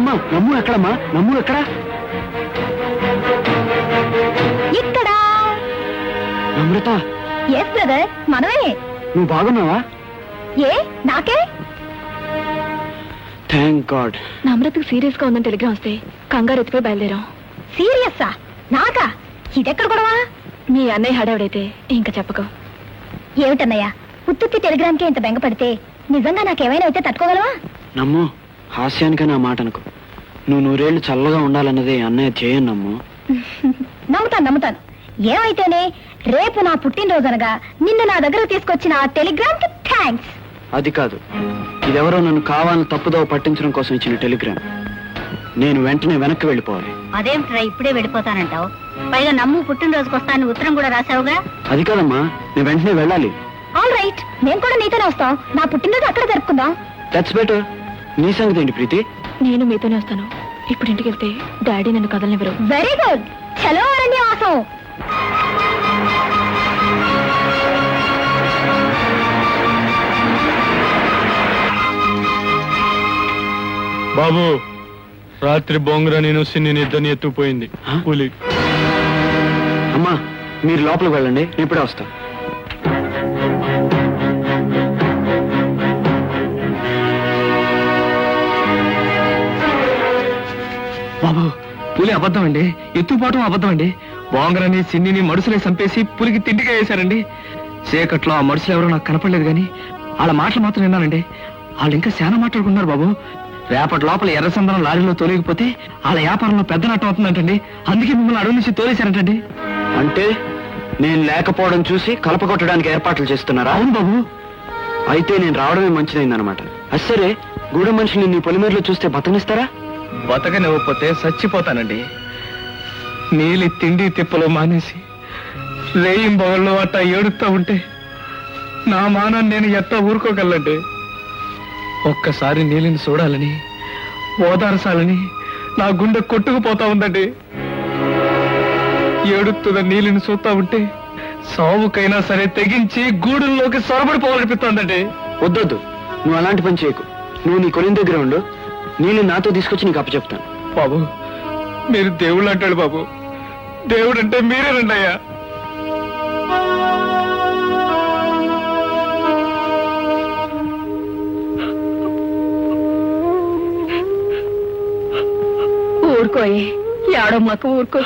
అమ్మా నమ్ము ఎక్కడమ్మా? నమ్ము ఎక్కడా? ఇక్కడ. నమ్రత. ఎస్ బ్రదర్, మనమే. నువ్వు బాగున్నావా? ఏ నాకే? Thank God. నమ్రతకు సీరియస్ గా ఉందని టెలిగ్రామ్ వస్తే కంగారు ఎత్తిపోయి బయలుదేరాం. సీరియస్సా? నాకా? ఇదెక్కడ గొడవ? మీ అన్నయ్య హడావిడైతే ఇంకా చెప్పకు. ఏమిటన్నయ్యా, ఉత్తుత్తి టెలిగ్రామ్కే ఇంత బెంగపడితే నిజంగా నాకేమైనా అయితే తట్టుకోగలవా? నమ్ము, హాస్యానికే నా మాట అనుకో. నువ్వు నూరేళ్లు చల్లగా ఉండాలన్నదే అన్నయ్య చేయను నమ్ము. నమ్ముతాను. ఏమైతేనే రేపు నా పుట్టినరోజనగా నిన్ను నా దగ్గర తీసుకొచ్చిన ఆ టెలిగ్రామ్ కి థ్యాంక్స్. అది కాదు, ఇదెవరో నన్ను కావాలని తప్పుదోవ పట్టించడం కోసం ఇచ్చిన టెలిగ్రామ్. నేను వెంటనే వెనక్కి వెళ్ళిపోవాలి. అదేమిట్రా ఇప్పుడే వెళ్ళిపోతానంటావు? పైగా నమ్ము పుట్టినరోజుకి వస్తాను ఉత్తరం కూడా రాసావుగా. అది కాదమ్మా, నేను వెంటనే వెళ్ళాలి. ఆల్ రైట్, నేను కూడా నీతోనే వస్తాం. నా పుట్టినరోజు అక్కడ జరుపుకుందాం. That's better. నీ సంగతి ఏంటి ప్రీతి? నేను మీతోనే వస్తాను. ఇప్పుడు ఇంటికి వెళ్తే డాడీ నన్ను కదలనివ్వరు. వెరీ గుడ్, చలో అరణ్య వాసం. బాబు, రాత్రి బొంగర నేను సిన్ని ఇద్దరిని ఎత్తుకుపోయింది పులి. అమ్మా మీరు లోపలికి వెళ్ళండి, నేను ఇప్పుడే వస్తా. బాబు, పులి అబద్ధం అండి, ఎత్తుపోవటం అబద్ధం అండి. బోంగరని సిన్నిని మడుసులే చంపేసి పులికి తిండిగా వేశారండి. చీకట్లో ఆ మడుసులు ఎవరో నాకు కనపడలేదు కానీ వాళ్ళ మాటలు మాత్రం విన్నానండి. వాళ్ళు ఇంకా చాలా మాట్లాడుకున్నారు బాబు. రేపటి లోపల ఎర్రచందనం లారీలో తోలేకపోతే వాళ్ళ వ్యాపారంలో పెద్ద నష్టం అవుతుందంటండి. అందుకే మిమ్మల్ని అడవి నుంచి తోలేశారంటండి. అంటే నేను లేకపోవడం చూసి కలపగొట్టడానికి ఏర్పాట్లు చేస్తున్నారా? అవును బాబు. అయితే నేను రావడమే మంచిదైందనమాట. అసరే గూడెం మనుషుల్ని నీ పొలిమేరలో చూస్తే బతకనిస్తారా? బతకనివ్వకపోతే చచ్చిపోతానండి. నీలి తిండి తిప్పలు మానేసి రేయిం బొగల్లో అట్టా ఏడుస్తా ఉంటే నా మానాన్ని నేను ఎట్టా ఊరుకోగలండి. ఒక్కసారి నీలిని చూడాలని, ఓదార్చాలని నా గుండె కొట్టుకుపోతా ఉందండి. ఏడుతున్న నీలిని చూస్తా ఉంటే సావుకైనా సరే తెగించి గూడుల్లోకి సొరబడిపోవాలనిపిస్తోందండి. వద్దొద్దు, నువ్వు అలాంటి పని చేయకు. నువ్వు నీ కొలిన దగ్గర ఉండు, నేను నాతో తీసుకొచ్చి నీకు అప్పచెప్తాను. బాబు, మీరు దేవుళ్ళు అంటాడు బాబు. దేవుడు అంటే మీరేనండి అయ్యా. ఊరుకోయే, ఏడమ్మకు ఊరుకో.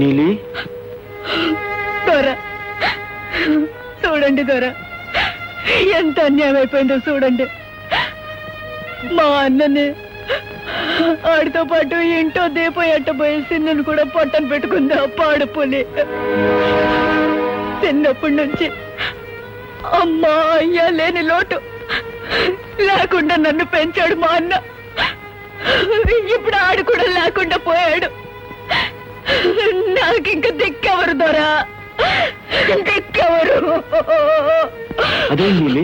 నీలి, దొర చూడండి, దొర ఎంత అన్యాయం అయిపోయిందో చూడండి. మా అన్నని ఆడితో పాటు ఇంటో దీపం ఎట్టబోయే సిన్నను కూడా పొట్టను పెట్టుకుంది ఆ పాడుపులి. చిన్నప్పటి నుంచి అమ్మా అయ్యా లేని లోటు లేకుండా నన్ను పెంచాడు మా అన్న. ఇప్పుడు ఆడు కూడా లేకుండా పోయాడు. నాకింక దిక్కెవరు దొరా, దిక్కెవరు? అదే నీలి,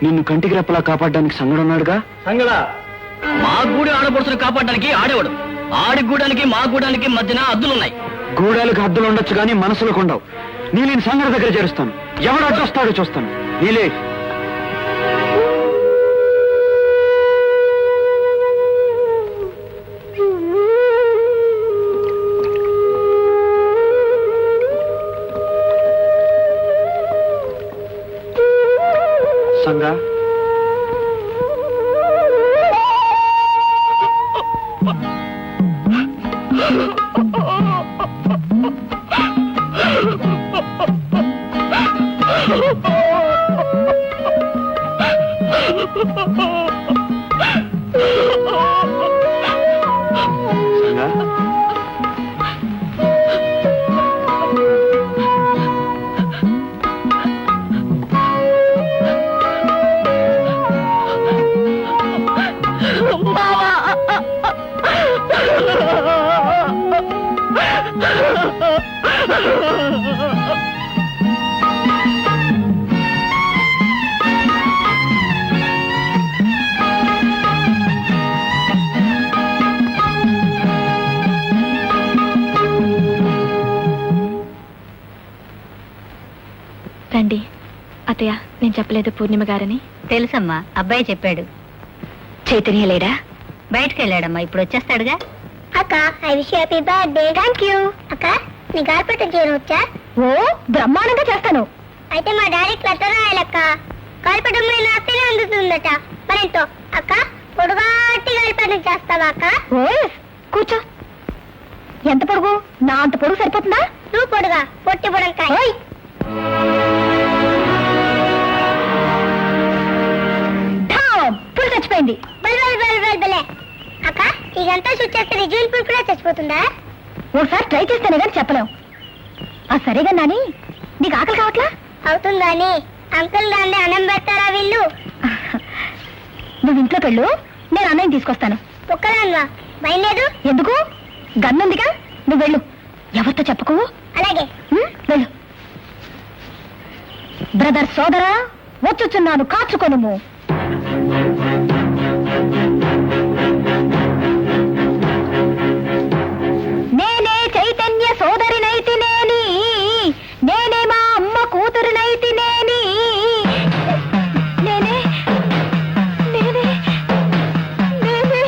నిన్ను కంటికి రెప్పలా కాపాడడానికి సంగడున్నాడుగా. సంగడా, మా గూడి ఆడపడుతును కాపాడడానికి ఆడేవాడు. ఆడి గూడానికి మా గూడానికి మధ్యన అద్దులున్నాయి. గూడాలకు హద్దులు ఉండొచ్చు కానీ మనసులకు ఉండవు. నీలిని సంగడ దగ్గర చేరుస్తాను. ఎవడు అడ్డొస్తాడో చూస్తాను. నీలే, సంగా రండి. అత్తయ్య నేను చెప్పలేదు పూర్ణిమ గారని. తెలుసమ్మా, అబ్బాయి చెప్పాడు. చైతన్య లేడా? బయటకు వెళ్ళాడమ్మా, ఇప్పుడు వచ్చేస్తాడుగా. అక్క I wish happy birthday. Thank you. అక్క నీ గాలిపటం చేయను వచ్చా? ఓ బ్రహ్మాండంగా చేస్తాను. అయితే మా డాడీకి లెటర్ రాయాలక్క. గాలిపటం మీద రాస్తేనే అందుతుందట. మరెంతో అక్క పొడుగాటి గాలిపటం చేస్తావా అక్క? ఓ కూర్చో. ఎంత పొడుగు? నా అంత పొడుగు సరిపోతుందా? నువ్వు పొడుగా, పొట్టి పొడంకాయ. పులు చచ్చిపోయింది. అక్క ఇదంతా షూట్ చేస్తే రిజ్యూన్ పుల్ కూడా చచ్చిపోతుందా? ఒకసారి ట్రై చేస్తేనే కానీ చెప్పలేం. సరేగా నాని, నీకు ఆకలి కావట్లా? అవుతుందా అని అంకుల్ దాన్ని అన్నం పెడతారా వీళ్ళు? నువ్వు ఇంట్లోకి వెళ్ళు, నేను అన్నయ్య తీసుకొస్తాను. ఒక్కదాన్వా? భయం లేదు. ఎందుకు? గన్నుందిగా, నువ్వు వెళ్ళు. ఎవరితో చెప్పకు. అలాగే వెళ్ళు. బ్రదర్ సోదరా, వచ్చుచున్నాను, కాచుకొనుము. నేనే చైతన్య సోదరినైతినేని, నేనే మా అమ్మ కూతురినైతినేని. నేనే నేనే నేనే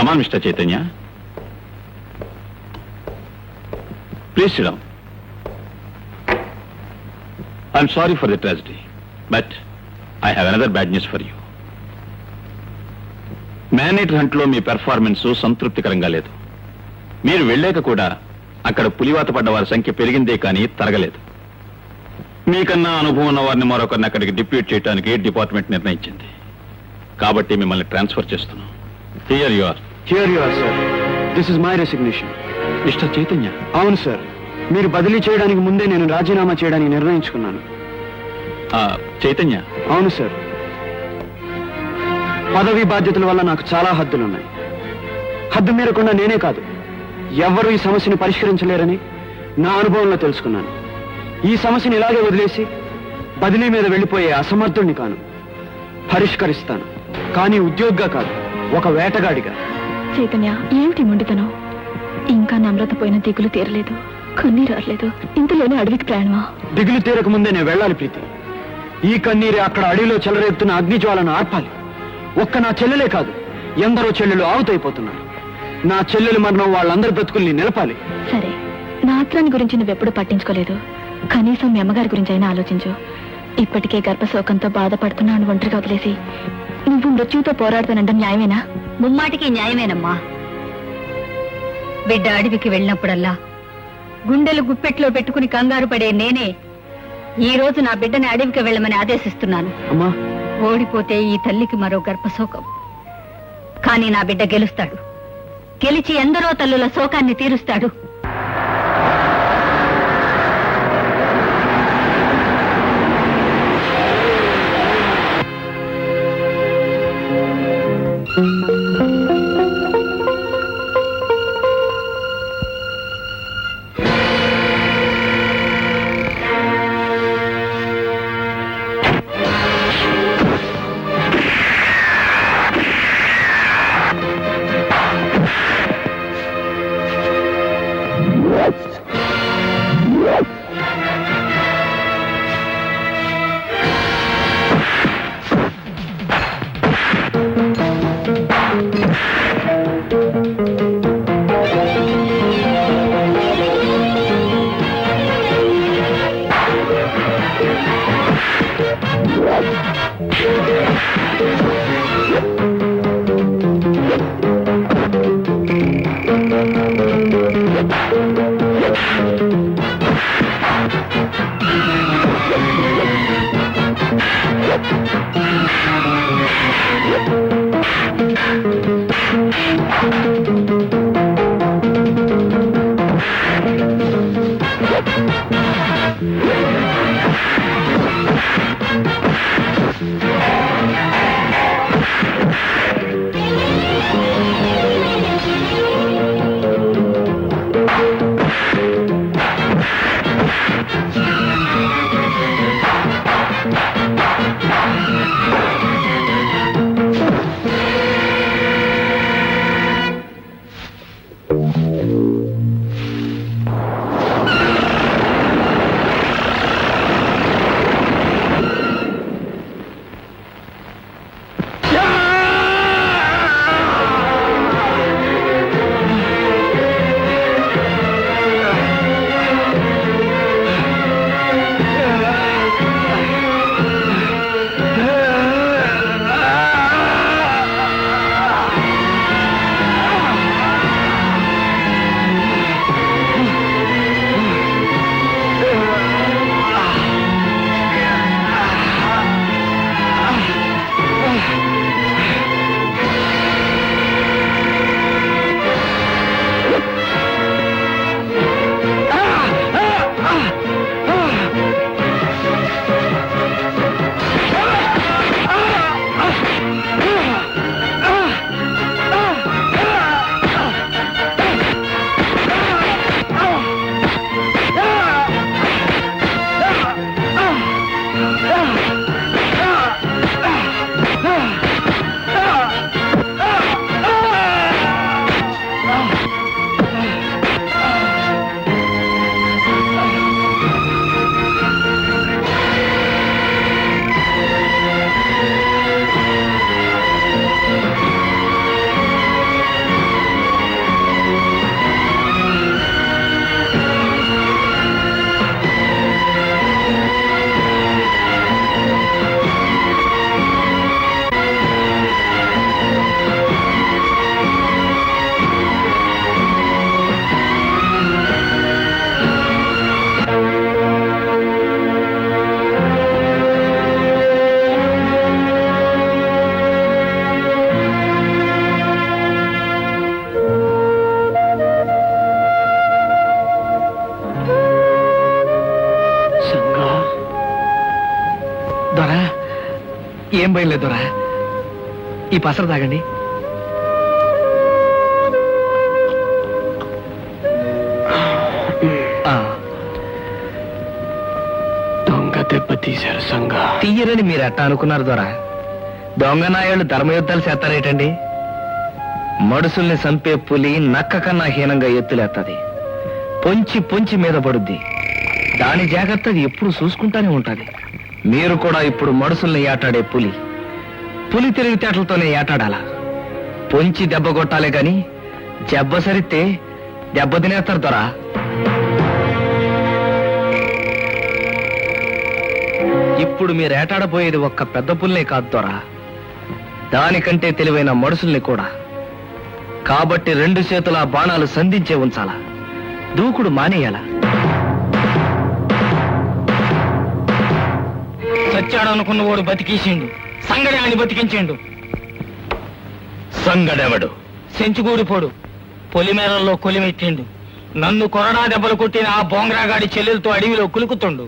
come on mister Chaitanya, please sit down. I'm sorry for the tragedy, but I have another bad news for you. Maneater హంట్లో మీ పెర్ఫార్మెన్స్ సంతృప్తికరంగా లేదు. మీరు వెళ్ళాక కూడా అక్కడ పులివాత పడ్డ వారి సంఖ్య పెరిగిందే కానీ తరగలేదు. మీకన్నా అనుభవం ఉన్న వారిని మరొకరిని అక్కడికి డిప్యూట్ చేయడానికి డిపార్ట్మెంట్ నిర్ణయించింది. కాబట్టి మిమ్మల్ని ట్రాన్స్ఫర్ చేస్తున్నాం. Here you are. Here you are sir. This is my resignation. Mister Chaitanya. అవును సార్, మీరు బదిలీ చేయడానికి ముందే నేను రాజీనామా చేయడానికి నిర్ణయించుకున్నాను. చైతన్య. అవును సార్, పదవి బాధ్యతల వల్ల నాకు చాలా హద్దులున్నాయి. హద్దు మీరకుండా నేనే కాదు, ఎవ్వరూ ఈ సమస్యను పరిష్కరించలేరని నా అనుభవంలో తెలుసుకున్నాను. ఈ సమస్యను ఇలాగే వదిలేసి బదిలీ మీద వెళ్ళిపోయే అసమర్థుణ్ణి కాను. పరిష్కరిస్తాను, కానీ ఉద్యోగిగా కాదు, ఒక వేటగాడిగా. చైతన్య, ఏమిటి మొండితనం? ఇంకా నమ్రత పోయిన దిగులు తీరలేదు, కన్నీరు రాలేదు, ఇంతలోనే అడవికి ప్రయాణమా? దిగులు తీరక ముందే నేను వెళ్ళాలి ప్రీతి. ఈ కన్నీరే అక్కడ అడవిలో చెలరేపుతున్న అగ్నిజ్వాలను ఆర్పాలి. ఒక్క నా చెల్లెలే కాదు, ఎందరో చెల్లెలు ఆవుతైపోతున్నారు. నా చెల్లెలు మరణం వాళ్ళందరి బ్రతుకుల్ని నిలపాలి. సరే, నా ఆత్రాన్ని గురించి నువ్వెప్పుడు పట్టించుకోలేదు. కనీసం మీ అమ్మగారి గురించి అయినా ఆలోచించు. ఇప్పటికే గర్భశోకంతో బాధపడుతున్నాను ఒంటరిగా వదిలేసి నువ్వు మృత్యువుతో పోరాడుతానంటే న్యాయమేనా? ముమ్మాటికి న్యాయమేనమ్మా. బిడ్డ అడవికి వెళ్ళినప్పుడల్లా గుండెలు గుప్పెట్లో పెట్టుకుని కంగారు పడే నేనే ఈ రోజు నా బిడ్డని అడవికి వెళ్ళమని ఆదేశిస్తున్నాను. అమ్మా, ఓడిపోతే ఈ తల్లికి మరో గర్భశోకం. కానీ నా బిడ్డ గెలుస్తాడు. గెలిచి ఎందరో తల్లుల శోకాన్ని తీరుస్తాడు. దొరా ఏం భయం లేదు దొరా ఈ పసరు తాగండి దొంగ దెబ్బ తీశారు సంగ. తీయరని మీరు ఎట్టా అనుకున్నారు దొరా దొంగ నాయాళ్ళు ధర్మయుద్ధాలు చేస్తారేటండి మడుసుల్ని చంపే పులి నక్క కన్నా హీనంగా ఎత్తులేత్తది పొంచి పొంచి మీద పడుద్ది దాని జాగ్రత్త ఎప్పుడు చూసుకుంటానే ఉంటది మీరు కూడా ఇప్పుడు మడుసుల్ని ఏటాడే పులి పులి తెలివితేటలతోనే ఏటాడాలా పొంచి దెబ్బ కొట్టాలే గాని జబ్బ సరితే దెబ్బ తినేస్తారు దొరా ఇప్పుడు మీరు ఏటాడబోయేది ఒక్క పెద్ద పుల్నే కాదు దొరా దానికంటే తెలివైన మనుషుల్ని కూడా కాబట్టి 2 చేతుల బాణాలు సంధించే ఉంచాలా దూకుడు మానేయాలా చచ్చాడనుకున్న వాడు బతికేసిండు సంగడి అని బతికించిండు సంగడెవడు? సెంచుగూడిపోడు పొలిమేరల్లో కొలిమెట్టిండు నన్ను కొరడా దెబ్బలు కొట్టిన ఆ బోంగరాగాడి చెల్లెలతో అడవిలో కులుకుతుండు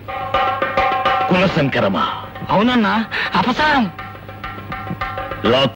కులశంకరమా? అవునన్నా అపసారం